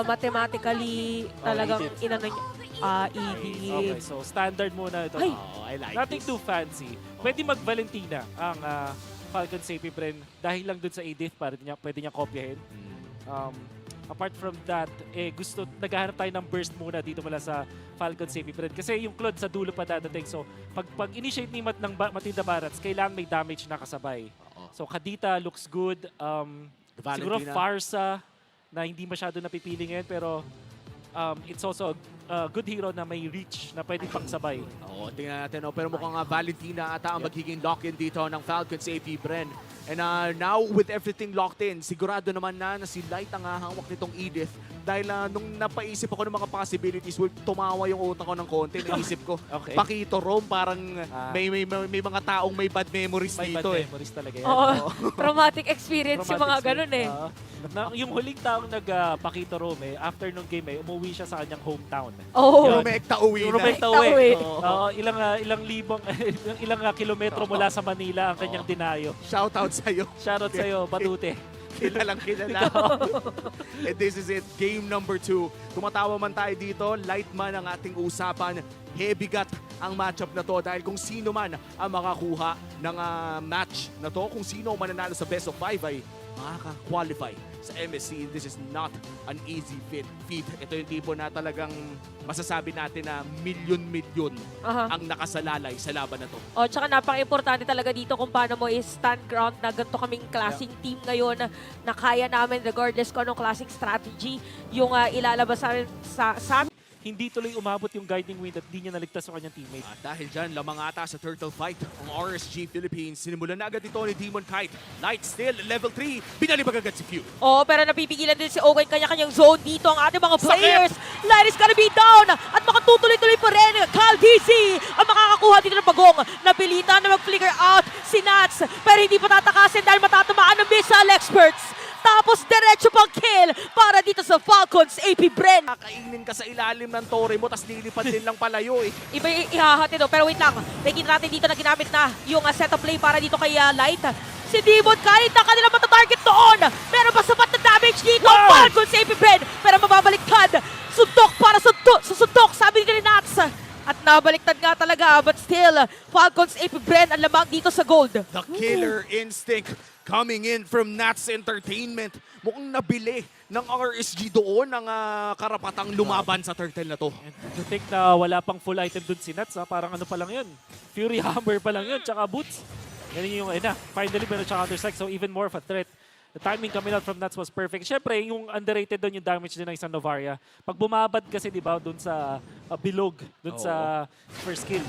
mathematically talagang Edith. inano niya. Edith. Okay, so standard muna ito. Ay. Oh, I like Nothing this. too fancy. Pwede mag-Valentina ang Falcon Safety Bren dahil lang dun sa Edith pwede niya kopyahin. Apart from that, naghahanap tayo ng burst muna dito mula sa Falcon Safety Bren. Kasi yung Claude sa dulo pa dadating. So, pag initiate ni Matilda Barats, kailangan may damage na kasabay. So, Kadita looks good. Siguro Valentina. Farsa na hindi masyado napipili ngayon, pero it's also a good hero na may reach na pwede pangsabay. Oo, tingnan natin. No? Pero mukhang Valentina ata ang magiging lock-in dito ng Falcon Safety Bren. And now, with everything locked in, sigurado naman na si Light ang hawak nitong Edith. Dahil nung napaisip ako ng mga possibilities, tumawa yung utak ko ng konti. Naisip ko, Okay. Pakito Rom, parang may mga taong may bad memories May dito bad eh. memories talaga yan. Oo. Traumatic experience yung mga ganun eh. Yung huling taong nagpakita Rome, after nung game, umuwi siya sa kanyang hometown. Oo. Yung Rumekta uwi Yung na. Rumekta Rumekta uwi. uwi. Ilang libong, ilang kilometro mula sa Manila ang kanyang dinayo. Shoutout sa'yo. Shoutout sa'yo, Batute. Kilalang kilala. And this is it, game number 2. Tumatawa man tayo dito, light man ang ating usapan. Heavy gut ang matchup na to dahil kung sino man ang makakuha ng match na to, kung sino ang mananalo sa best of 5 ay makaka-qualify sa MSC. This is not an easy feat. Ito yung tipo na talagang masasabi natin na milyon-milyon ang nakasalalay sa laban na to. O, tsaka napaka-importante talaga dito kung paano mo i-stand ground na ganito kaming klaseng team ngayon na kaya namin regardless kung anong klaseng strategy yung ilalabas sa Hindi tuloy umabot yung guiding wind at di niya naligtas sa kanyang teammate. At dahil dyan, lamang ata sa Turtle Fight, ang RSG Philippines. Sinimulan na agad ito ni Demon Kite. Light still, level 3. Binalibag agad si Few. Oo, pero napipigilan din si Owen kanya-kanyang zone dito ang ating mga players. Light is gonna be down at makatutuloy-tuloy pa rin. Cal DC ang makakakuha dito ng bagong. Napilitan na mag-flicker out si Nats pero hindi pa tatakasin dahil matatamaan ng missile experts. Tapos diretso pang kill para dito sa Falcons AP Bren. Kakainin ka sa ilalim ng tore mo, tas lilipad din lang palayo eh. Iba ihahati do. Pero wait lang, nakikita natin dito na ginamit na yung setup play para dito kay Light. Si Demon kahit na kanila matatarget doon. Meron pa sapat na damage dito. Wow! Falcons AP Bren. Pero mababaliktad. Suntok para sa suntok. Sabi ni Nats. At nabaliktad nga talaga. But still, Falcons AP Bren ang lamang dito sa gold. The killer instinct coming in from Nats Entertainment. Mukhang nabili ng RSG doon ang karapatang lumaban sa turtle na to. And to think na wala pang full item dun si Nats, parang ano pa lang yun. Fury Hammer pa lang yun, tsaka boots. Ganun yung, finally meron siya counter strike, so even more of a threat. The timing coming out from Nats was perfect. Siyempre, yung underrated doon yung damage din ng isang Novaria. Pag bumabad kasi, di ba, doon sa bilog, doon sa first kill.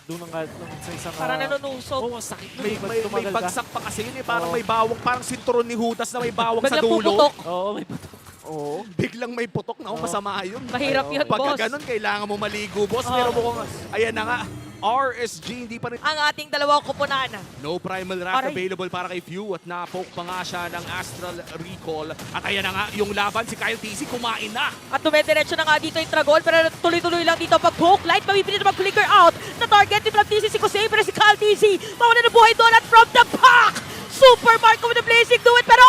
Doon sa isang... Parang nanunusok. Oo, sakit. May Tumagal ka. bagsak pa kasi yun eh. Parang Oo. may bawang, parang sinturon ni Judas na may bawang sa Biglang dulo. puputok. Oo, may putok. Oo. Biglang may putok na. Masama yun. Mahirap yun, Pagka boss. ganun, kailangan mo maligo, boss. Pero mukhang, ayan na nga, RSG, hindi pa rin. Ang ating dalawang kupunan. No primal wrath Aray. available para kay Few at na-poke pa nga siya ng Astral Recall. At ayan na nga, yung laban, si Kyle TC kumain na. At dumediretso na nga dito yung Dragon pero tuloy-tuloy lang dito pag poke light. Mabipilit na mag-flicker out. Na-target ni Flap TC si Kusei pero si Cal TC mawala na buhay doon at from the back! Super Marco with the blazing do it pero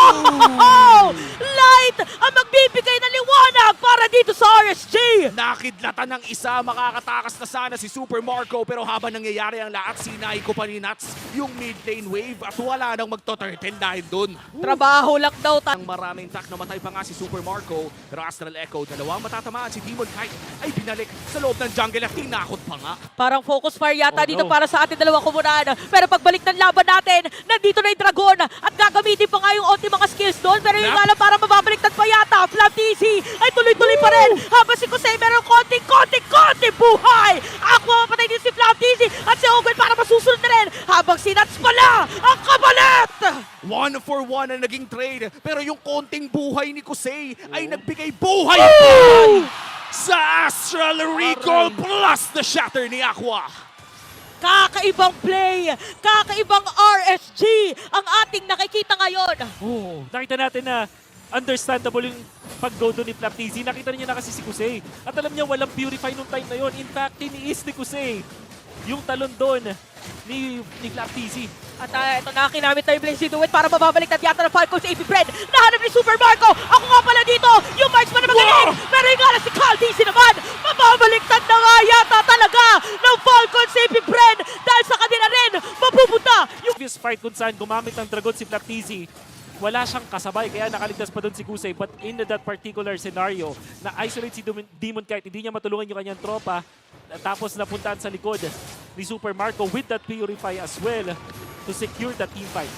Light ang magbibigay ng liwanag para dito sa RSG! Nakidlatan ng isa, makakatakas na sana si Super Marco. Pero habang nangyayari ang lahat, sinay ko pa ni Nats yung mid lane wave at wala nang magto-turtle dahil dun. Trabaho lang daw Ang maraming tak, namatay pa nga si Super Marco. Pero Astral Echo, dalawang matatamaan si Demon Kite ay binalik sa loob ng jungle at tinakot pa nga. Parang focus fire yata Oh, dito no. para sa ating dalawang komunidad. Pero pagbalik ng laban natin, nandito na yung Dragon at gagamitin pa nga yung ulti mga skills doon. Pero yung alam para mababaliktad pa yata. Flap TC ay tuloy-tuloy pa rin. Habang si Kusei meron konting buhay. Aqua mapatay din si Flap TC at si Ogun para masusunod na rin. Habang si Nats pala ang kabalit! 1-for-1 ang naging trade. Pero yung konting buhay ni Kusei ay nagbigay buhay sa Astral Recall plus the shatter ni Aqua. Kakaibang play, kakaibang RSG ang ating nakikita ngayon. Oh, nakita natin na understandable yung pag-go doon ni Flap TZ. Nakita niya na kasi si Kusei. At alam niya walang purify nung time na yon. In fact, tiniis ni Kusei yung talon doon ni Flap TZ. At ito na, kinamit na yung Blazing Duet para mababaliktad yata ng Falcons AP Bren. Nahanap ni Super Marco. Ako nga pala dito, yung marksman na fight kung saan gumamit ng Dragon si Flaptizi. Wala siyang kasabay, kaya nakaligtas pa doon si Kusei. But in that particular scenario, na-isolate si Demon Kite, hindi niya matulungan yung kanyang tropa. Tapos napuntaan sa likod ni Super Marco with that Purify as well to secure the team fight.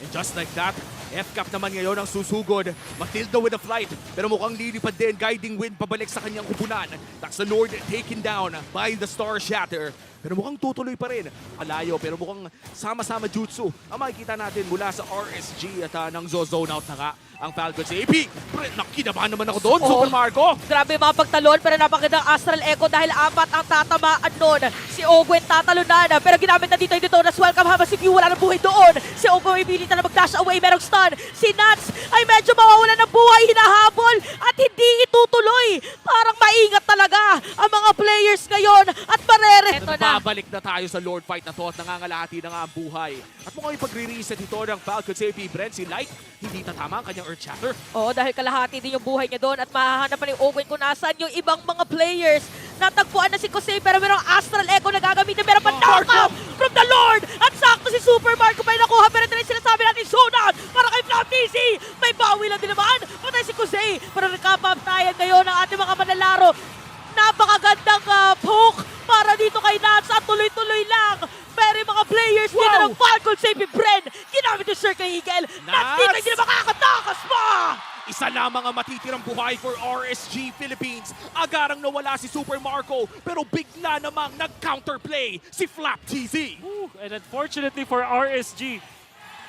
And just like that, F-Cap naman ngayon ang susugod. Matilda with a flight, pero mukhang lilipad din. Guiding wind pabalik sa kanyang kupunan. That's the Lord taken down by the Star Shatter. Pero mukhang tutuloy pa rin. Malayo, pero mukhang sama-sama jutsu ang makikita natin mula sa RSG at nang zone out na nga ang Falcons. AP! Nakinabahan naman ako doon, Super Marco! Grabe mga pagtalon, pero napakagandang Astral Echo dahil 4 ang tatamaan nun. Si Ogwen tatalunan, pero ginamit na dito yung Detonas. Welcome habang si Pew wala ng buhay doon. Si Ogwen ibilit na mag-dash away, merong stun. Si Nats ay medyo mawawala ng buhay, hinahabol at hindi itutuloy. Parang maingat talaga ang mga players ngayon at marere. Ito na. Babalik na tayo sa Lord fight na to at nangangalahati na nga ang buhay. At mukhang ipagre-reset ito ng Falcons AP Brent. Si Light, hindi tatama ang kanyang Earth Shatter. Oo, dahil kalahati din yung buhay niya doon at mahahanap pa ni Ogwen kung nasaan yung ibang mga players. Natagpuan na si Kusei pero merong Astral Echo na gagamitin. Meron pa knockout from the Lord! At sakto si Super Marco pa yung nakuha. Pero ito rin sinasabi natin, zone out para kay Flaptizi. May bawi lang din naman. Patay si Kusei. Pero nakapap tayo ngayon ng ating mga manlalaro. Napakagandang poke para dito kay Nats at tuloy-tuloy lang. Pero yung mga players dito ng Falcons AP Bren, ginamit yung Circle Eagle. Nats dito hindi na makakatakas pa! Isa lamang ang matitirang buhay for RSG Philippines. Agarang nawala si Super Marco, pero bigla namang nag-counterplay si Flaptizi. And unfortunately for RSG,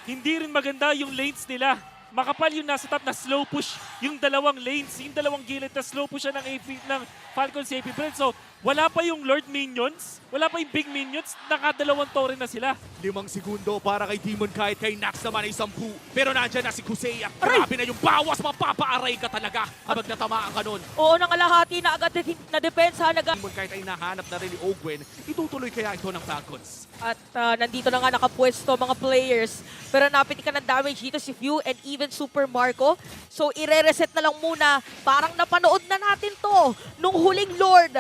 hindi rin maganda yung lanes nila. Makapal yung nasa top na slow push yung dalawang lanes, yung dalawang gilid na slow push siya ng Falcons AP Brent. So, wala pa yung Lord Minions, wala pa yung Big Minions, nakadalawang tore na sila. 5 segundo para kay Demon Kite, kay Nax naman ay 10. Pero nandyan na si Kusei at grabe na yung bawas, mapapaaray ka talaga kapag natamaan ka nun. Oo, nangalahati na agad na depensa. Demon Kite ay nahanap na rin ni Ogwen. Itutuloy kaya ito ng Falcons. At nandito na nga nakapwesto mga players. Pero napiti ka ng damage dito si Few and even Super Marco. So ire-reset na lang muna. Parang napanood na natin to nung huling Lord.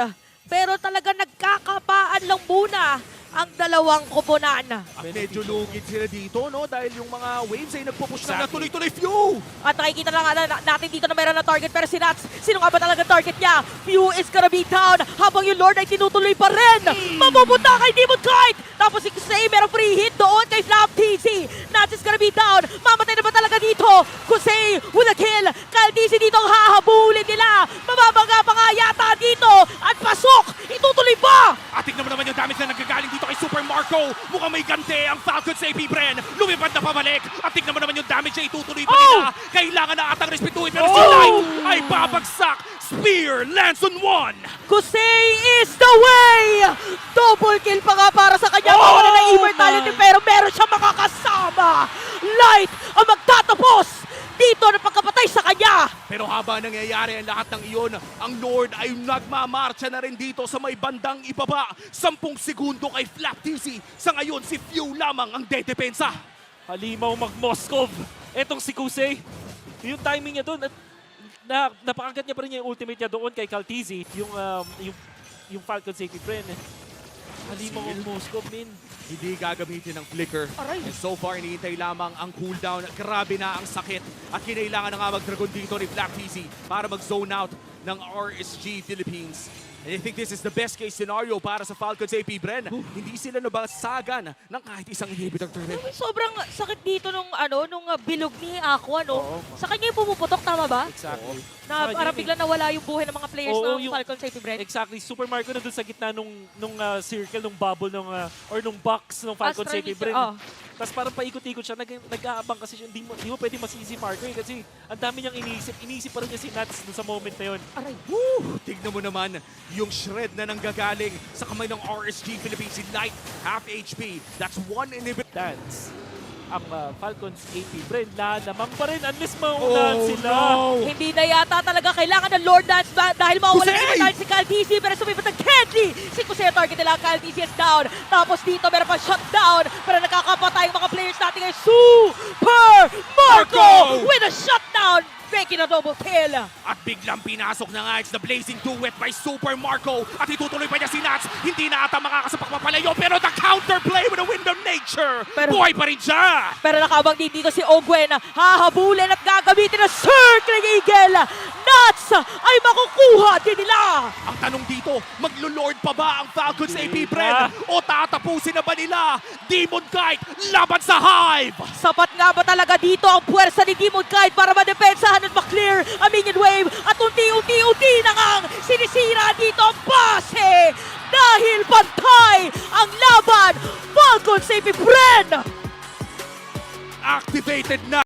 Pero talaga nagkakapaan lang muna ang dalawang koponan. At medyo lugid sila dito, no? Dahil yung mga waves ay nagpupush na Exactly. tuloy-tuloy. Few! At nakikita lang natin dito na meron na target. Pero si Nats, sino nga ba talaga target niya? Few is gonna be down habang yung Lord ay tinutuloy pa rin. Mapupunta kay Demon Kite. Tapos si Kusei merong free hit doon kay Flaptizi. Nats is gonna be down. Mamatay na ba talaga dito? Kusei with a kill. Kyle DC dito ang hahabulin nila. Mababaga pa nga yata dito. At pasok. Itutuloy ba? At tignan mo naman yung damage na nagagaling dito kay Super Marco. Mukhang may gante ang Falcons AP Bren. Lumipad na pabalik. At tignan mo naman yung damage na itutuloy pa nila. Kailangan na atang respetuhin. Pero si Light ay babagsak. Spear lands on one. Kusei is the way! Double kill pa nga para sa kanya. Mawala ng immortality pero meron siya makakasama. Light ang magtatapos dito na pagkapatay sa kanya. Pero habang nangyayari ang lahat ng iyon, ang Lord ay nagmamarcha na rin dito sa may bandang ibaba. 10 segundo kay Flaptizi. Sa ngayon, si Few lamang ang dedepensa. Halimaw mag-Moskov. Etong si Kusei, yung timing niya doon, at napakagat niya pa rin yung ultimate niya doon kay Kaltizi, yung Falcons AP Bren. Halimaw mag-Moskov, min. Hindi gagamitin ng flicker. Aray. And so far, iniintay lamang ang cooldown. Grabe na ang sakit. At kinailangan na nga mag-dragon dito ni Flaptizi para mag-zone out ng RSG Philippines. And I think this is the best case scenario para sa Falcons AP Bren. Hindi sila nabasagan ng kahit isang inhibitor turret. Sobrang sakit dito nung bilog ni Aqua, no? Oo. Sa kanya yung pumuputok, tama ba? Exactly. Na parang bigla nawala yung buhay ng mga players Oo, ng yung- Falcon Safety Brand. Exactly. Super Marco na doon sa gitna nung circle, nung bubble, or nung box ng Falcon Astral Safety Mixer, Bren. Tapos parang paikot-ikot siya, nag-aabang kasi siya. Hindi mo pwede masisi Marco kasi ang dami niyang iniisip. Iniisip pa rin niya si Nats doon sa moment na yun. Aray. Woo! Tignan mo naman yung shred na nanggagaling sa kamay ng RSG Philippines. Si Light, half HP. That's one inhibitor. Dance. Ang Falcons AP Bren, lalamang pa rin unless maunahan sila. Hindi na yata talaga kailangan ng Lord Dance dahil mawala Kusei! na si Kyle DC pero sumipat ng Kenji. Si Kusei ang target nila, Kyle DC is down. Tapos dito meron pa shutdown pero nakakapatay yung mga players natin ngayon. Super Marco Marco! with a shutdown. making a double kill. At biglang pinasok na nga, it's the blazing duet by Super Marco. At itutuloy pa niya si Nats. Hindi na ata makakasapak mapalayo, pero the counterplay with the Wind of Nature. Pero- Buhay pa rin siya. Pero nakabang din dito si Ogwen. Hahabulin at gagamitin ng Circling Eagle. Nuts ay makukuha din nila. Ang tanong dito, maglo-lord pa ba ang Falcons AP Bren? O tatapusin na ba nila? Demon Knight laban sa Hive. Sapat nga ba talaga dito ang puwersa ni Demon Knight para madepensahan at maklear ang minion wave? At unti-unti na ngang sinisira dito ang base dahil pantay ang laban. Falcons AP Bren! Activated na